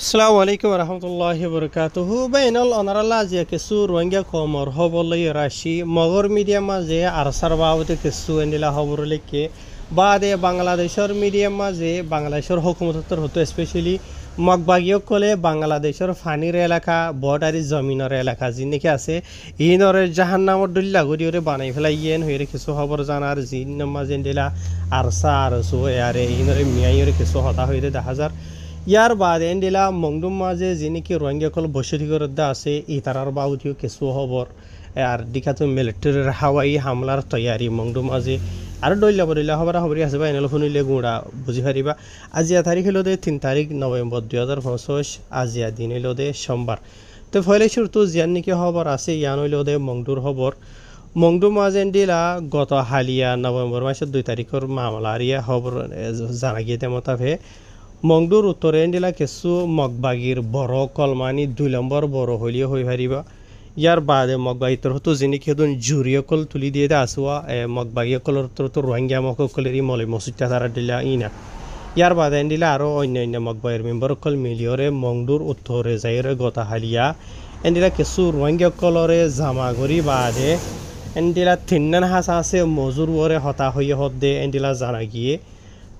আসসালামু আলাইকুম রহমতুল্লাহি বরকাতুহু বাইনাল অনারাল্লা যে কিছু রোহিঙ্গা কমর হবলাই রাশি মগর মিডিয়াম মাঝে আরসার বাবতে কিছু এন্ডিলা খবর লিখে বাদে বাংলাদেশের মিডিয়াম মাঝে বাংলাদেশের হুকুমতর হতো স্পেশালি মগবাগীয় কলে বাংলাদেশের ফানির এলাকা বর্ডারি জমিনের এলাকা যিনি আছে ইনরে জাহান্নামর দুল্লা গড়িয়ে বানাই ফেলাই ইয়েন হয়ে কিছু খবর জানার জিন মাঝে এন্ডিলা আরসা আরসু আরে ইনরে মিয়াইরে কিছু হতা হয়ে দেখা যার ইয়ার বাদে এন্ডিলা মংডুম মাঝে যিনি রোহিঙ্গাকল বসতিগরদ্দা আছে ইতারার বাউতিও কিছু খবর আর দিকাতো মিলিটারির হাওয়াই হামলার তৈয়ারি মংডুম মাঝে আর ডইলা বদলা খবর খবরই আছে বা এনেল শুনিলে গুঁড়া বুঝি পারিবা আজিয়া তারিখ হলো 3 তারিখ নভেম্বর 2025 আজিয়া দিন হলো সোমবার তো ফলে শুরু জিয়ান নাকি খবর আছে ইয়ান হইল মংডুর খবর মংডুম মাঝে এন্ডিলা গত হালিয়া নভেম্বর মাসের 2 তারিখের মামলা আরিয়া খবর জানা গিয়ে তেমতাভে মংডুর উত্তরে এন্ডিলা কিছু মগবাগির বড় কলমানি 2 নম্বর বড় হলিও হয়ে পারিবা ইয়ার বাদে মগবাগিতর হতো যিনি খেদুন জুরিয়কল তুলি দিয়ে আসুয়া মগবাগিয়কলর তো রোহিঙ্গা মকলেরই মলে মসজিদটা তারা দিলা ইনা ইয়ার বাদে এন্ডিলা আরও অন্য মগবাগির মেম্বরকল মিলিয়রে মংডুর উত্তরে যাইরে গতা হালিয়া এন্ডিলা কিছু রোহিঙ্গাকলরে জামাগরি বাদে এন্ডিলা তিন্নান হাসা আছে মজুর ওরে হতা হইয়ে হদ্দে এন্ডিলা জানা গিয়ে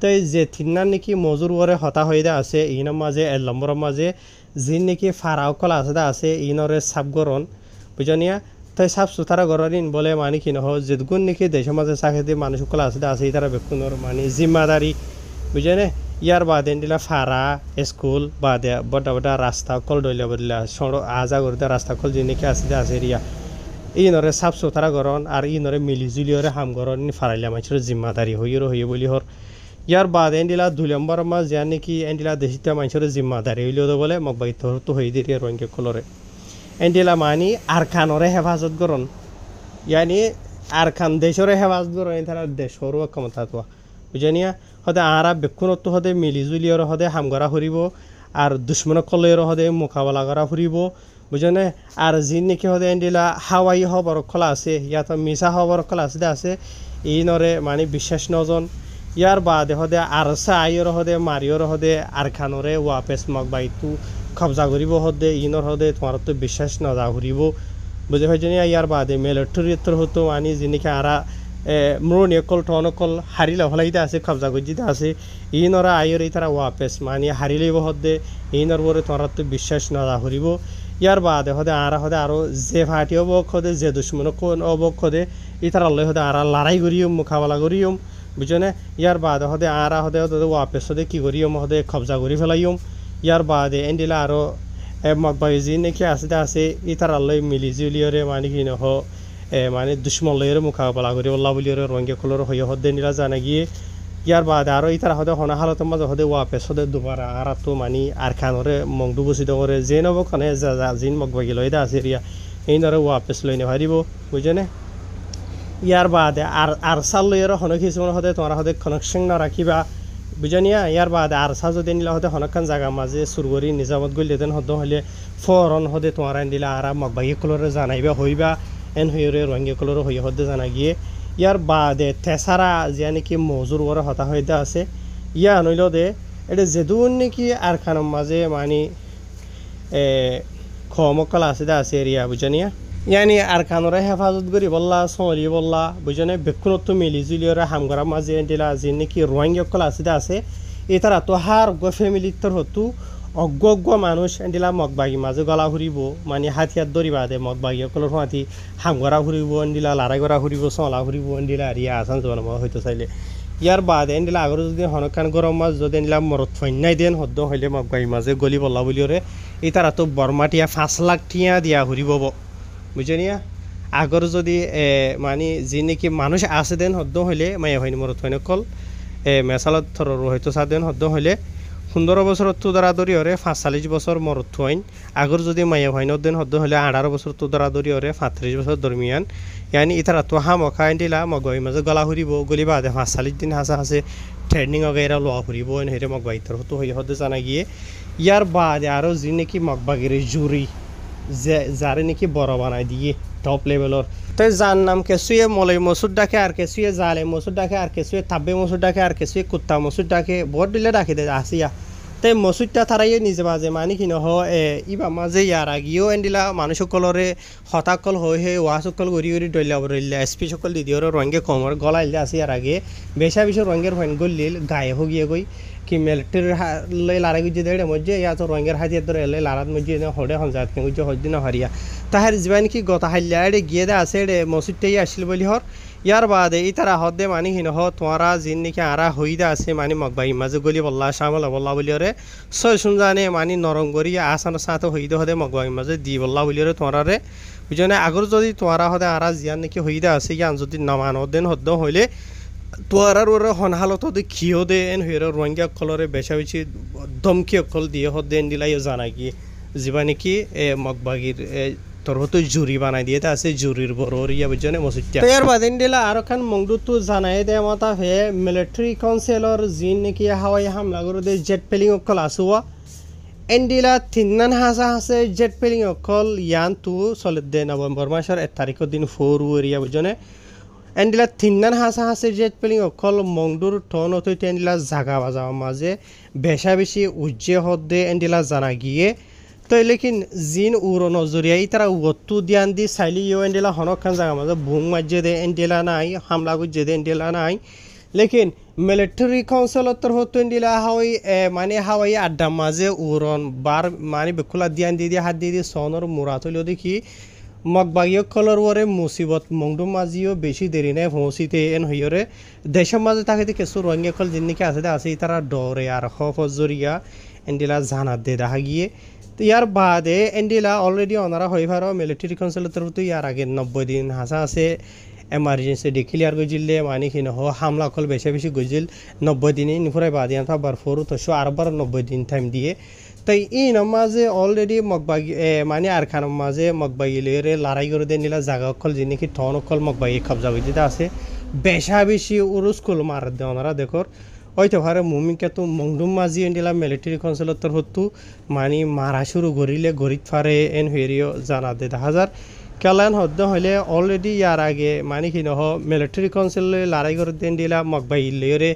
তাই যে তিনার নাকি মজুর ওরে হতা হয়ে আছে ইনের মাঝে 1 নম্বরের মাঝে যিন নাকি ফারাওকল আছে ইনরে সাবগরণ বুঝনিয়া তাই সাফ সুতরা গরিন বলে মানে কি নহ যেগুন নাকি দেশের মাঝে চাকরি মানুষকল আছে তারা বেকুনর মানে জিম্মাদারি বুঝনে ইয়ার বাদে দিলা ফারা স্কুল বাদে বড় বড় রাস্তা কল ডইলা বদলা সড় আজা করতে রাস্তা কল যে নাকি আছে রিয়া ইনরে সাফ সুতরা গরণ আর ইনরে মিলিজুলিয়রে হাম গরণ ফারাইলা মানুষের জিম্মাদারি হইয়ে বলি হর ইয়ার বাদে এন্ডিলা 2 নম্বর মাস যা নাকি এন্ডিলা দেশিতা মানুষের জিম্মাদারি হইলেও বলে মগবাগিত তো হয়ে দিয়ে রোহিঙ্গা কলরে এন্ডিলা মানি আরখানরে হেফাজত করন ইয়ানি আরখান দেশরে হেফাজত করন তারা দেশরও ক্ষমতা তো বুঝানিয়া হদে আরা বেক্ষণত্ব হদে মিলিজুলিয়র হদে হামগরা ফুরিব আর দুশ্মন কলের হদে মোকাবেলা করা ফুরিব বুঝনে আর যিন নাকি হদে এন্ডিলা হাওয়াই খবর খোলা আছে ইয়াত মিছা খবর খোলা আছে ইনরে মানে বিশ্বাস নজন ইয়ার বাদে হদে আরসা আইয়র হদে মারিয়র হদে আরখানরে ওয়াপেস মগবাইতু কবজা করিব হদে ইনর হদে তোমার তো বিশ্বাস নজা করিব বুঝে হয়নি ইয়ার বাদে মিলিটারির হতো মানে যিনিকে আরা মরণিয়কল টনকল হারিলে হলাইতে আছে কবজা গজিতে আছে ইনরা আইয়র তারা ওয়াপেস মানে হারিলেব হদে ইনর বরে তোমার তো বিশ্বাস নজা করিব ইয়ার বাদে হদে আরা হদে আরো যে ফাটি অবক হদে যে দুশ্মন কোন অবক হদে ইতার আল্লাহ হদে আরা লড়াই করিম মোকাবেলা করিম বুঝনে ইয়ার বাদে হদে আরা হদে ওয়াপেস হদে কি করিম হদে কবজা করি ফেলাইম ইয়ার বাদে এন্ডিলা আরো মগবাগি নাকি আছে ইতার আল্লাহ মিলিজুলিয়রে মানে কি নহ মানে দুশ্মন লয়ের মোকাবেলা করি আল্লাহ বলিয়রে রোহিঙ্গা কলর হয়ে হদে নিলা জানা গিয়ে ইয়ার বাদে আরো ইতার হদে হনা হালতের মাঝে হদে ওয়াপেস হদে দুবারা আরা তো মানে আরখানরে মংডু বসিত করে যে নবখানে জিন মগবাগি লইদা আছে রিয়া এই নরে ওয়াপেস লইনে পারিব বুঝনে ইয়ার বাদে আর সাল লইয়ের হন কিছুমান হদে তোমার হদে কানেকশন না রাখিবা বুঝানিয়া ইয়ার বাদে আর সা যদি নিলা হদে হনকান জায়গা মাঝে সুরগরি নিজামত গলি দেন হদ হলে ফরন হদে তোমার দিলা আর মগবাগি কলরে জানাইবা হইবা এন হইরে রোহিঙ্গা কলর হইয়া হদে জানা গিয়ে ইয়ার বাদে তেসারা যে নাকি মজুর ওরে হতা হইতে আছে ইয়া নইল দে এটা যেদুন নাকি আর খানের মাঝে মানে খমকল আছে এরিয়া বুঝানিয়া ইয়ানি আর খানরে হেফাজত করি বললা সলি বললা বুঝনে বেক্ষণত্ব মিলিজুলিয়রে হামগরা মাঝে এন্ডিলা যে নাকি রোহিঙ্গাকল আছে এতারা তো হার ফ্যামিলির হতো অজ্ঞ মানুষ এন্ডিলা মগবাগি মাঝে গলা ফুরিব মানে হাতিয়ার দরিবা দে মগবাগি অকলর হাতি হামগরা ফুরিব এন্ডিলা লড়াই করা ফুরিব সলা ফুরিব এন্ডিলা রিয়া আসান জন্ম হইতে চাইলে ইয়ার বাদে এন্ডিলা আগর যদি হনকান গরম মাছ যদি এন্ডিলা মরত ফন্যাই দেন হদ্দ হইলে মগবাগি মাঝে গলি বললা বলিওরে এতারা তো বর্মাটিয়া 5 লাখ টিয়া দিয়া ফুরিব বুঝনিয়া আগর যদি মানে যে নাকি মানুষ আছে দেন হদ্দ হইলে মায়া হয়নি মরত হয়নি কল মেসালত থর হয়তো চা দেন হদ্দ হইলে 15 বছর তো দরাদরি হরে 45 বছর মরত হইন আগর যদি মায়া হয়নি দেন হদ্দ হইলে 18 বছর তো দরাদরি হরে 35 বছর দরমিয়ান ইয়ানি ইতারা তো হা মখাইন দিলা মগই মাঝে গলা ফুরিব গলি বাদে 45 দিন হাসা হাসে ট্রেনিং অগেরা লোয়া ফুরিব এন হেরে মগবাইতর হতো হই হদ্দ জানা গিয়ে ইয়ার বাদে আরো যে নাকি মগবাগির জুরি যে যারে নাকি বড় বানাই দিয়ে টপ লেভেলর তো যার নাম কেসুয়ে মলাই মসুর ডাকে আর কেসুয়ে জালে মসুর ডাকে আর কেসুয়ে তাব্বে মসুর ডাকে আর কেসুয়ে কুত্তা মসুর ডাকে বহুত দিলে ডাকি দে আসিয়া তাই মসুদটা তারাইয়ে নিজে মাঝে মানি কি নহ ইবা মাঝে ইয়ার আগিও এন্ডিলা মানুষ সকলরে হতাকল হয়ে ওয়া সকল গড়ি গড়ি ডইলা বরিল্লা এসপি সকল দিদিওর রঙে কমর গলা ইল্লা আছে ইয়ার আগে বেশা বেশি রঙের ফাইন গলিল গায়ে হগিয়ে গই কি মিলিটারির লারা গুজি দেড়ে মধ্যে ইয়া তো রঙের হাতিয়ার ধরে এলে লারাত মধ্যে হড়ে হঞ্জাত কে গুজি হদ্দিন হারিয়া তাহার জীবন কি গতা হাইল্লা এড়ে গিয়ে দে আছে এড়ে মসুদটাই আসছিল বলি হর ইয়ার বাদে ই তারা হদে মানি হিন হ তোমরা জিন নাকি আরা হইদা আছে মানি মগবাই মাঝে গলি বল্লা শামল বল্লা বলি রে ছয় শুনজানে মানি নরঙ্গরি আসান সাথে হইদে হদে মগবাই মাঝে দি বল্লা বলি রে তোমরা রে বুঝনে আগর যদি তোমরা হদে আরা জিয়ান নাকি হইদা আছে ইয়ান যদি নামান হদেন হদ্দ হইলে তোয়ারার ওরা হনহালত দে খিও দে এন হইরে রোহিঙ্গা কলরে বেশা বেশি ধমকি অকল দিয়ে হদেন দিলাই জানা কি যিবা নাকি মগবাগির তোর হতো জুরি বানাই দিয়ে আছে জুরির বড় ইয়া বুঝনে মসজিদটা তো এর বাদিন দিলা আরো খান মংদুতু জানাই দে মতা হে মিলিটারি কাউন্সিলর জিন নাকি হাওয়াই হামলা করে দে জেট প্লেন অকল আসুয়া এন্ডিলা তিননান হাসা হাসে জেট প্লেন অকল ইয়ান তু চলে দে নভেম্বর মাসের 1 তারিখের দিন ফেব্রুয়ারি বুঝনে এন্ডিলা তিননান হাসা হাসে জেট প্লেন অকল মংদুর টন অত এন্ডিলা জাগা বাজা মাঝে বেশা বেশি উজ্জে হদে এন্ডিলা জানা গিয়ে তো লেকিন জিন উড়ো নজরিয়াই তারা ওত্তু দিয়ান দি চাইলি ইউ এন্ডিলা হনকান জায়গা মাঝে বুম মাঝে দে এন্ডিলা নাই হামলা গুজে দে এন্ডিলা নাই লেকিন মিলিটারি কাউন্সিলর হতো এন্ডিলা হাওয়াই মানে হাওয়াই আড্ডা মাঝে উড়ন বার মানে বেকুলা দিয়ান দি দিয়ে হাত দিয়ে দিয়ে সনর মুরাত হইলেও দেখি মগবাগীয় কলর ওরে মুসিবত মংডু মাঝিও বেশি দেরি নাই পৌঁছিতে এন হইরে দেশের মাঝে তাকে কিছু রঙিয়া কল জিনিকে আছে তারা ডরে আর হফজরিয়া এন্ডিলা জানাত দে দেখা গিয়ে ইয়ার বাদে এন্ডিলা অলরেডি ওনারা হয়ে পারো মিলিটারি কাউন্সিলের তরফ ইয়ার আগে 90 দিন হাসা আছে এমার্জেন্সি ডিক্লিয়ার গজিলে মানে কি নহ হামলা কল বেশি বেশি গজিল 90 দিনে নিফুরাই বাদে আনতা বার ফরু তো আরবার 90 দিন টাইম দিয়ে তাই ই নমাজে অলরেডি মগবাগি মানে আর খান মাঝে মগবাগিলেরে লড়াই করে দেন নিলা জায়গা কল যিনি কি টন কল মগবাগি কবজা হইতে আছে বেশা বেশি উরুস কল মার দে ওনারা দেখর হয়তো ভারে মুমিকে তো মংডুম মাঝি এন্ডিলা মিলিটারি কাউন্সিলর তোর হতো মানে মারা শুরু করিলে গরিত ফারে এন হেরিও জানা দে 1000 কেলান হদ্দ হইলে অলরেডি ইয়ার আগে মানে কি নহ মিলিটারি কাউন্সিলে লড়াই করে দেন দিলা মগবাইলেরে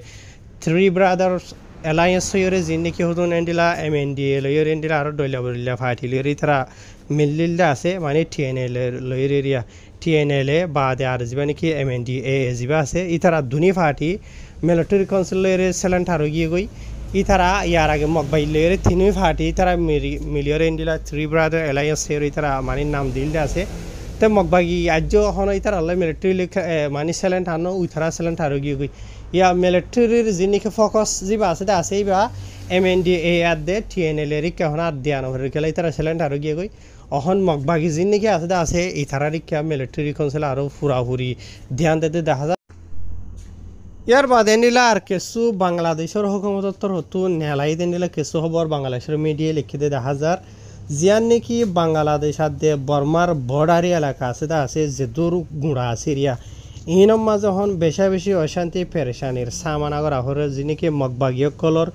3 ব্রাদার্স অ্যালায়েন্স হইরে যিনি নাকি হতুন এন্ডিলা MNDA লইরে এন্ডিলা আর ডইলা বলিলা ফাটি লইরে তারা মিলিলদা আছে মানে TNL লইরে এরিয়া TNL বাদে আর যিবা নাকি MNDA যিবা আছে ইতারা দুনি ফাটি মিলিটারি কাউন্সিলের সেলেন্ট আর গিয়ে গই ইতারা ইয়ার আগে মগবাইলের তিনই ফাটি তারা মিলিয়র এন্ডিলা 3 ব্রাদার অ্যালায়েন্স হইরে তারা মানে নাম দিলদা আছে তো মগবাগি আজ হন ইতারা আল্লাহ মিলিটারি মানে সেলেন্ট আনো উইতারা সেলেন্ট আর গিয়ে গই ইয়া মিলিটারির যিনিকে ফোকাস যিবা আছে ইবা MNDA আর দে TNL এর কেহন আর দিয়ানো হরে গেলে ইতারা সেলেন্ট আর গিয়ে গই অহন মগবাগি যিনিকে আছে ইতারা রিকা মিলিটারি কাউন্সিল আরো ফুরাফুরি ধ্যান দিতে দেখা যায় ইয়ার বাদে নিলা আর কিছু বাংলাদেশের হুকুমতর হতো নেলাই দিলা কিছু খবর বাংলাদেশের মিডিয়া লিখিতে দেখা যার জিয়ান নাকি বাংলাদেশ আদে বর্মার বর্ডারি এলাকা আছে যে দূর গুঁড়া আছে এরিয়া ইনম মাঝে হন বেশা বেশি অশান্তি পেরেশানির সামানাগর আহরে যিনিকে মগবাগীয় কলর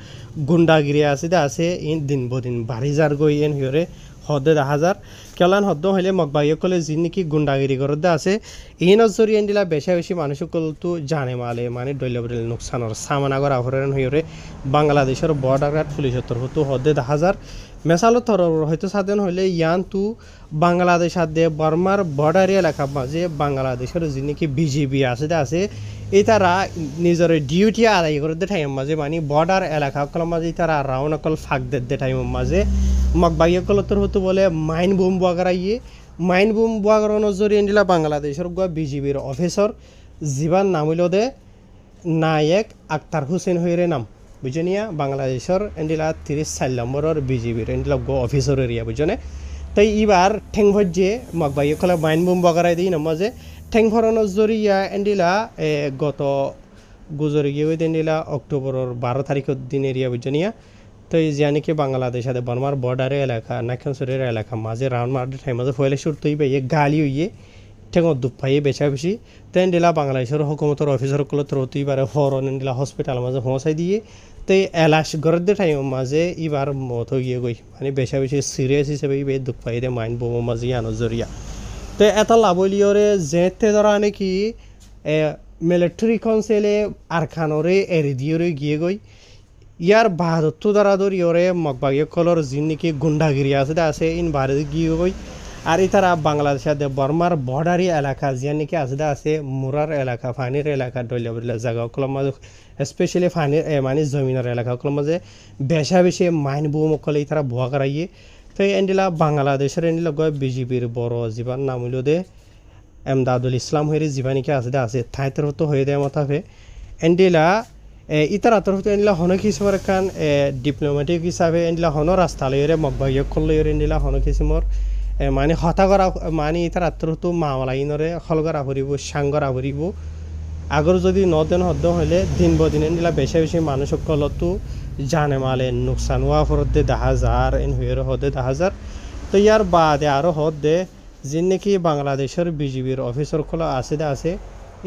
গুন্ডাগিরি আছে ইন দিন বদিন বাড়ি যার গই এন হিয়রে হদে 1000 কেলান হদ্দ হইলে মগবাগীয় কলে যিনিকি গুন্ডাগিরি করতে আছে ইনর জরিয়ে দিলা বেশা বেশি মানুষ কল তো জানে মালে মানে ডইলবরিল নুকসানর সামানাগর আহরেন হিয়রে বাংলাদেশের বর্ডার গার্ড পুলিশের তরফ তো হদে 1000 মেসালো থর হয়তো সাধন হইলে ইয়ান তু বাংলাদেশ আদে বর্মার বর্ডারি এলাকা মাঝে বাংলাদেশের যিনিকি বিজিবি আছে এই তারা নিজের ডিউটি আদায় করতে টাইম মাঝে মানে বর্ডার এলাকা কল মাঝে তারা রাউন্ড অকল ফাঁক দে টাইম মাঝে মগবাগীয় কলতর হতো বলে মাইন বোম বাগরাইয়ে মাইন বোম বাগরানোর জরিয়ে দিলা বাংলাদেশের বিজিবির অফিসার জীবান নাম হইল দে নায়েক আক্তার হোসেন হইরে নাম বুঝনিয়া বাংলাদেশের এন্ডিলা 34 নম্বরের বিজিবির এন্ডিলা অফিসার এরিয়া বুঝনে তাই এবার ঠেং ভজ্জে মগবাগীয় কলে মাইন বোম বাগরাই দিই না মাঝে ঠেং ভরানোর জরিয়া এন্ডিলা গত গুজরে গিয়ে এন্ডিলা অক্টোবরের 12 তারিখের দিন এরিয়া বুঝনিয়া তো জানি কি বাংলাদেশ আদে বর্মার বর্ডারে এলাকা নাক্ষেশ্বরের এলাকা মাঝে রাউন্ড মার টাইম মাঝে ফয়লে শুট তৈবে গালি হইয়ে ঠেঙত দুপ পাইয়ে বেচা বেশি তেন দিলা বাংলাদেশের হুকুমতের অফিসার কল তরতি বারে ফরন দিলা হসপিটাল মাঝে পৌঁছাই দিয়ে তো এলাশ গরদে টাইম মাঝে এবার মত গিয়ে গই মানে বেচা বেশি সিরিয়াস হিসেবে বে দুপ পাই দে মাইন বোমো মাঝে আনো জরিয়া তো এত লাভলিয়রে যেতে ধরা নাকি মিলিটারি কাউন্সিলে আরখানরে এরি দিয়ে গিয়ে গই ইয়ার বাহাদুর দ্বারা ধরি ওরে মগবাগীয় কলর যিন নাকি গুন্ডাগিরি আছে ইন ভারত গিয়ে গই আর তারা বাংলাদেশের বর্মার বর্ডারি এলাকা যিয়া নাকি আছে মুরার এলাকা ফানির এলাকা ডলিয়া জায়গা কলম মাঝে স্পেশালি ফানির মানে জমিনের এলাকা কলম মাঝে বেশি মাইন বউমকলে তারা ভুয়া করাইয়ে তো এন্ডিলা বাংলাদেশের এন্ডিলা গয় বিজেপির বড় জীবান নাম হইল দে এমদাদুল ইসলাম হয়ে জীবা নাকি আছে ঠাঁইতের তো হয়ে দেয় মতাফে এন্ডিলা ইতার আতরফ এন্ডিলা হনক হিসাবে কান ডিপ্লোমেটিক হিসাবে এন্ডিলা হন রাস্তা লইরে মগবাগীয় কলইরে এন্ডিলা হনক হিসমর মানে হতা করা মানে ইতার আতরফ মামলাইনরে হলগরা ভরিব সাংগরা ভরিব আগর যদি নদেন হদ্দ হইলে দিন বদিন এন্ডিলা বেশি মানুষ কলতো জানে মালে নোকসান হওয়া ফরত দে 10,000 এন হয়ে হদে 10,000 তো ইয়ার বাদে আরও হদ দে যিন নাকি বাংলাদেশের বিজিবির অফিসার কল আছে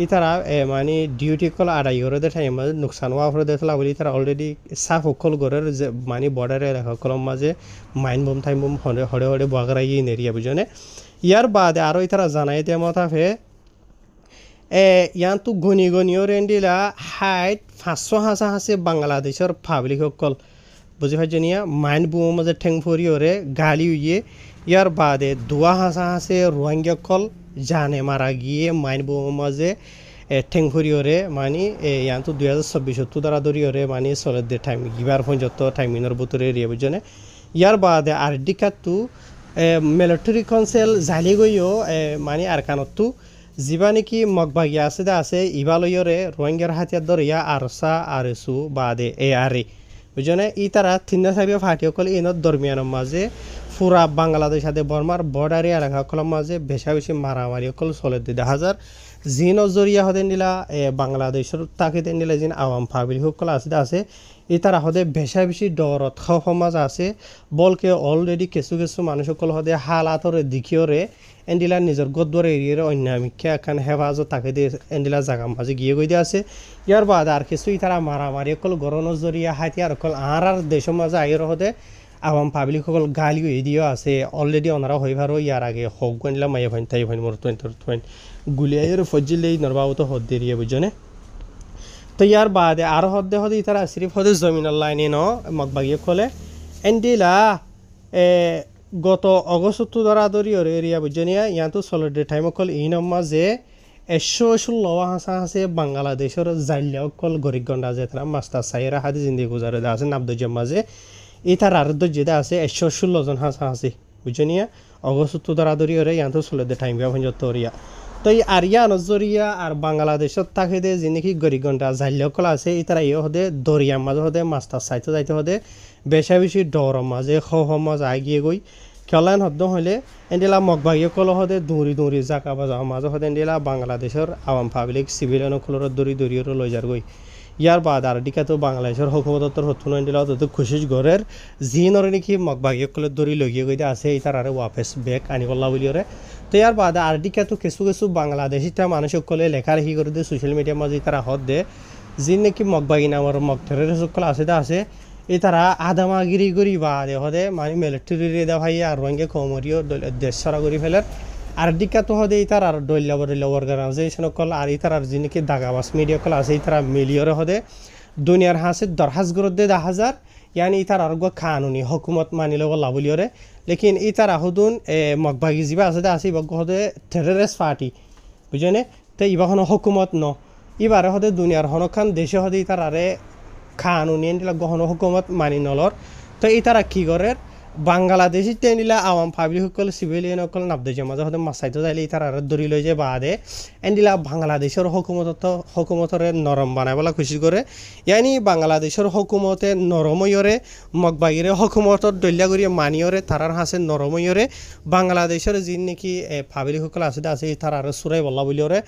ইতারা মানে ডিউটি কল আড়াই করে দে টাইম মাঝে নোকসান হওয়া ফলে দেখলা বলি তারা অলরেডি সাফ অকল গড়ের যে মানে বর্ডারে এলাকা কলম মাঝে মাইন বোম টাইম বোম হড়ে বগরাই নেরিয়া বুঝনে ইয়ার বাদে আরও ইতারা জানাই দেয় মতাফে ইয়ান তো গণিও রেন্ডিলা হাইট 500 হাসে বাংলাদেশের পাবলিক সকল বুঝি পাইছে নিয়া মাইন বোম মাঝে ঠেং ফরিওরে গালি উইয়ে ইয়ার বাদে দুয়া হাসে রোহিঙ্গা কল জানে মারা গিয়ে মাইন বোম মাঝে ঠেং ফরিওরে মানে ইয়ান তো 2024 দ্বারা ধরিওরে মানে চলে দে টাইম গিবার পর্যন্ত টাইমিনের ভিতরে এরিয়া বুঝনে ইয়ার বাদে আর ডিকাতু মিলিটারি কাউন্সিল জালি গইও মানে আর কানতু যিবা নাকি মগবাগী আছে ইবালয়রে রোহিঙ্গার হাতিয়ার ধরিয়া আরসা আরসু বাদে আরে বুঝনে ই তারা 3-4 ফাটিসকল ইনত দরমিয়ানের মাঝে পুরা বাংলাদেশ সাথে বর্মার বর্ডারি এলাকাগুলোর মাঝে বেশি মারামারি সকল চলে 10,000 জিন জরিয়া হতে নিলা বাংলাদেশের তাকিতে নিলা যিন আওয়াম পাবলিক সকল আছে ই তারা হতে বেশি ডরত সমাজ আছে বলকে অলরেডি কিছু মানুষ সকল হতে হালাতরে দিখিওরে এন্ডিলা নিজের গদ্দর এরিয়ার অন্যামিকা এখন হেফাজত তাকে দিয়ে এন্ডিলা জায়গা মাঝে গিয়ে গই আছে ইয়ার বাদ আর কিছুই তারা মারামারি সকল গরনের জরিয়া হাতিয়ার সকল আর দেশের মাঝে আইর হতে আওয়াম পাবলিক সকল গালি দিয়েও আছে অলরেডি ওনারা হইবারও ইয়ার আগে হোক গনিলা মাইয়া ফাইন তাই ফাইন মোর গুলিয়াইয়ের ফজিলেই নরবাবত হদ দিয়ে বুঝনে তো ইয়ার বাদে আর হদে তারা সিরিফ হদে জমিনের লাইনে ন মগবাগিয়ে খোলে এন্ডিলা গত অগস্ট দ্বারা ধরিওর এরিয়া বুঝনিয়া ইয়াতো সলিডে টাইম অকল ইনম মাঝে 116 হাসে বাংলাদেশের জাইল্লা অকল গরিবগণ্ডা যে তারা মাস্টার সাইরা হাদি জিন্দি গুজারে আছে নাবদজের মাঝে ইতার আর দজ্জেদা আছে 116 জন হাসে বুঝনিয়া অগস্ট দ্বারা ধরিওরে ইয়াতো সলিডে টাইম ব্যবহার তরিয়া তো এই আরিয়া নজরিয়া আর বাংলাদেশত থাকে দে যে নাকি গরিবগণ্ডা জাইল্লা অকল আছে ইতারা ইয়ে হদে দরিয়ার মাঝে হদে মাস্টার সাইতে যাইতে হদে বেশি ডর মাঝে মাঝে আগিয়ে গই খেলান হদ্দ হলে এন্ডিলা মগবাগী কল হদে দৌড়ি জাকা বাজা মাঝে হদে এন্ডিলা বাংলাদেশের আওয়াম পাবলিক সিভিলিয়ান কলর দৌড়ি লই যার গই ইয়ার বাদ আর দিকাতো বাংলাদেশের হুকুমতর হতুন এন্ডিলা তো খুশি ঘরের জিনরে নাকি মগবাগী কলের দৌড়ি লগিয়ে গই আছে ইতার আরে ওয়াপেস ব্যাক আনি করলা বলিওরে তো ইয়ার বাদ আর দিকাতো কিছু বাংলাদেশিটা মানুষ সকলে লেখালেখি করে দিয়ে সোশ্যাল মিডিয়ার মাঝে তারা হদ দে যিন নাকি মগবাগী নামের মগঠের সকল আছে এই তারা আদামাগিরি করি বা হদে মানে মিলিটারি রেদা ভাই আর রঙে কমরিও দেশ সরা করি ফেলার আর দিকা তো হদে তার আর ডল্লা অর্গানাইজেশন কল আর তার আর যিনি দাগাবাস মিডিয়া কল আছে তারা মিলিয়রে হদে দুনিয়ার হাসে দরহাজ গরত দে 10,000 ইয়ানি তার আর কানুনি হকুমত মানিলে বলা বলিওরে লেকিন ই তারা হদুন মগবাগি যিবা আছে ইবাগ হদে টেররিস্ট পার্টি বুঝেনে তো ইবা কোনো হকুমত ন ইবারে হদে দুনিয়ার হনখান দেশে হদে তার আরে কানুনি এন্ডিলা গহন হুকুমত মানি নলর তো এই তারা কি করে বাংলাদেশি টেনিলা আওয়াম পাবলিক সকল সিভিলিয়ান সকল নাবদে মাঝে হতে মাসাইতে যাইলে তারা ধরি লই যে বাদে এন্ডিলা বাংলাদেশের হুকুমতরে নরম বানাই বলা খুশি করে ইয়ানি বাংলাদেশের হুকুমতে নরময়রে মগবাগিরে হুকুমতর দলিয়া করিয়ে মানিয়রে তারার হাসে নরময়রে বাংলাদেশের যিন নাকি পাবলিক সকল আছে তারা আর সুরাই বল্লা বলিওরে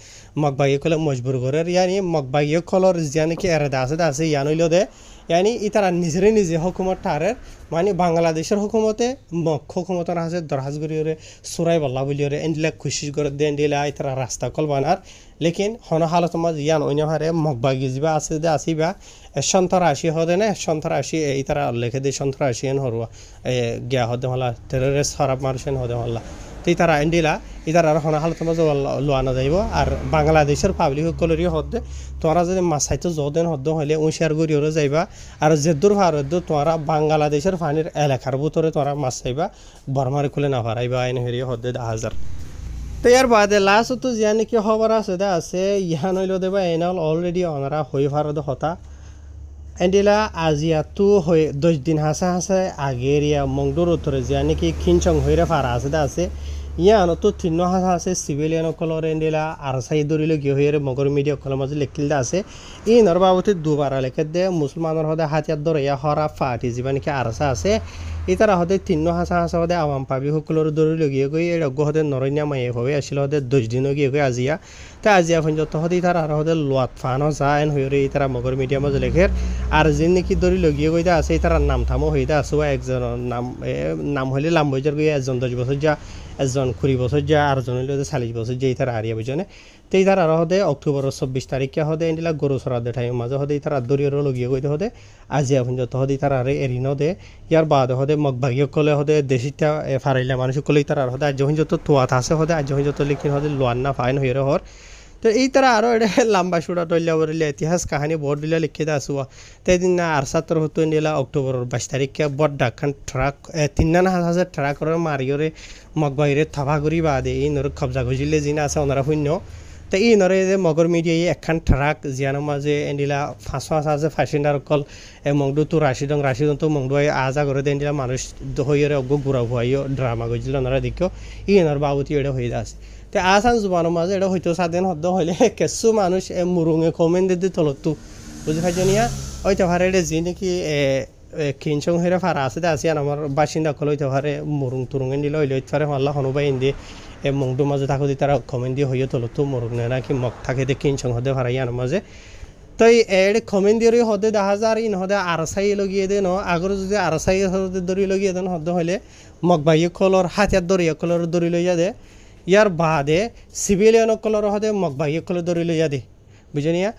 মগবাগি কলে মজবুর করে ইয়ানি মগবাগি কলর যা নাকি এরেদা আছে ইয়ান হইল দে ইয়ানি ইতারা নিজে হুকুমত টারের মানে বাংলাদেশের হুকুমতে হুকুমতের হাসে দরহাজ করিওরে সুরাই বল্লা বলিওরে এন্ডিলা খুশি করে দে এন্ডিলা ইতারা রাস্তা কল বানার লেকিন হন হালত মাঝ ইয়ান অন্য হারে মগবাগি যা আছে বা সন্ত্রাসী হদে না সন্ত্রাসী ইতারা লেখে দে সন্ত্রাসী হরুয়া গিয়া হদে হলা টেররিস্ট খারাপ মানুষেন হদে হল্লা তেই তারা এন্ডিলা ইতার আর হনা হালত মাঝে লোয়ানো যাইব আর বাংলাদেশের পাবলিক সকলেরই হদ্দে তোমরা যদি মাছাইতো যদেন হদ্দ হইলে শেয়ার করিও যাইবা আর যেদূর ভারত তোমরা বাংলাদেশের পানির এলাকার ভিতরে তোমরা মাছ চাইবা বর্মারে খুলে না পারাইবা আইন হেরি হদ্দে 10,000 তো এর বাদে লাস্ট তো জিয়া নাকি খবর আছে দা আছে ইহান হইল দেবা এনাল অলরেডি ওনারা হই ভারত হতা এন্ডিলা আজিয়া তু হই 10 দিন হাসা হাসা আগের ইয়া মংডুর উত্তরে জিয়া নাকি খিনচং হইরে ফারা আছে দা আছে ইয়ান তো তিন্ন হাসা আছে সিভিলিয়ান কলর এন্ডিলা আর সাই দরিল গিয়ে হইরে মগর মিডিয়া কলর মাঝে লেখিল দা আছে ই নরবাবতী দুবার লেখে দে মুসলমানের হদে হাতিয়ার ধরে ইয়া হরা ফাটি যিবা নাকি আরসা আছে ইতারা হদে তিন্ন হাসা হাসা হদে আওয়াম পাবলিক সকলের দরিল গিয়ে গই এর অজ্ঞ হদে নরইনা মায়ে হয়ে আসলে হদে 10 দিনও গিয়ে গই আজিয়া তা আজিয়া পর্যন্ত হদে তারা আর হদে লোয়াত ফানো যায় হইরে ইতারা মগর মিডিয়া মাঝে লেখের আর যিন নাকি দরিল গিয়ে গই দা আছে ইতারা নাম থামো হইদা আছে একজন নাম হইলে লাম্বইজার গই একজন 10 বছর যা একজন 20 বছর যা আর জন হইলে 40 বছর যে ইতারা আরিয়া বুঝনে তেই তারা আর হদে অক্টোবর 24 তারিখে হদে এন্ডিলা গরু সরাদে টাইম মাঝে হদে তারা দরিয়র লগিয়ে গইতে হদে আজিয়া পর্যন্ত হদে তারা আরে এরিনো দে ইয়ার বাদ হদে মগবাগিয় কলে হদে দেশিটা ফারাইলা মানুষ কলে তারা হদে আজ পর্যন্ত তোয়াত আছে হদে আজ পর্যন্ত লিখিন হদে লোয়ান্না ফাইন হইরে হর তো এই তারা আরও এটা লম্বা সুরা টলিয়া বলিলে ইতিহাস কাহিনী বড় দিলে লিখে দা আসুয়া তাই দিন না আর 17 হতো নিলা অক্টোবর 22 তারিখে বড় ডাকখান ট্রাক 3,500 ট্রাক মারিয়রে মগবাইরে থাবা করি বাদে এই নর কবজা গজিলে যিনি আছে ওনারা শূন্য তো এই নরে যে মগর মিডিয়াই একখান ট্রাক জিয়ানোর মাঝে এন্ডিলা 500 আছে ফাইসেন্ডার কল মংডু তো রাশিদং তো মংডুয়াই আজা করে দেন এন্ডিলা মানুষ হইরে অজ্ঞ গুড়া ভুয়াইও ড্রামা গজিল ওনারা দেখো এই নর বাবুতি এটা হয়ে আছে তে আসান জুবানোর মাঝে এটা হয়তো স্বাধীন হদ্দ হইলে কিছু মানুষ মুরুঙে কমেন্ট দিতে তলতো বুঝে পাইজনিয়া হইতে পারে এটা যে নাকি খিনচং হইরে ফারা আছে আছে আমার বাসিন্দা কল হইতে পারে মুরুং তুরুঙে নিলে হইলে হইতে পারে হল্লা হনুবাই ইন্দি মংডু মাঝে থাকো দি তারা কমেন্ট দিয়ে হইয়ে তলতো মুরুং নাকি মগ থাকে দে খিনচং হদে ফারাই আনার মাঝে তো এই কমেন্ট দিয়ে হদে 10,000 ইন হদে আরসাই লগিয়ে দে ন আগর যদি আরসাই হদে দড়ি লগিয়ে দেন হদ্দ হইলে মগবাই কলর হাতিয়ার দড়িয়া কলর দড়ি লইয়া দে ইয়ার বাদে সিভিলিয়ান কলর হদে মগবাই কলর দড়ি লইয়া দে বুঝনিয়া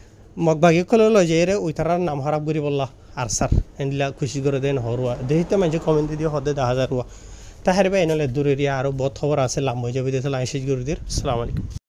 মগবাই কলর লই যাই রে উইতারার নাম হারাপ করি বললা আর স্যার এন্ডিলা খুশি করে দেন হরুয়া দেখিতে মানুষ কমেন্ট দিয়ে হদে 10,000 রুয়া তাহার বা এনলে দূরেরিয়া আরও বহুত খবর আছে লাম হয়ে যাবে দেশে লাইন শেষ করে দিয়ে আসসালামু আলাইকুম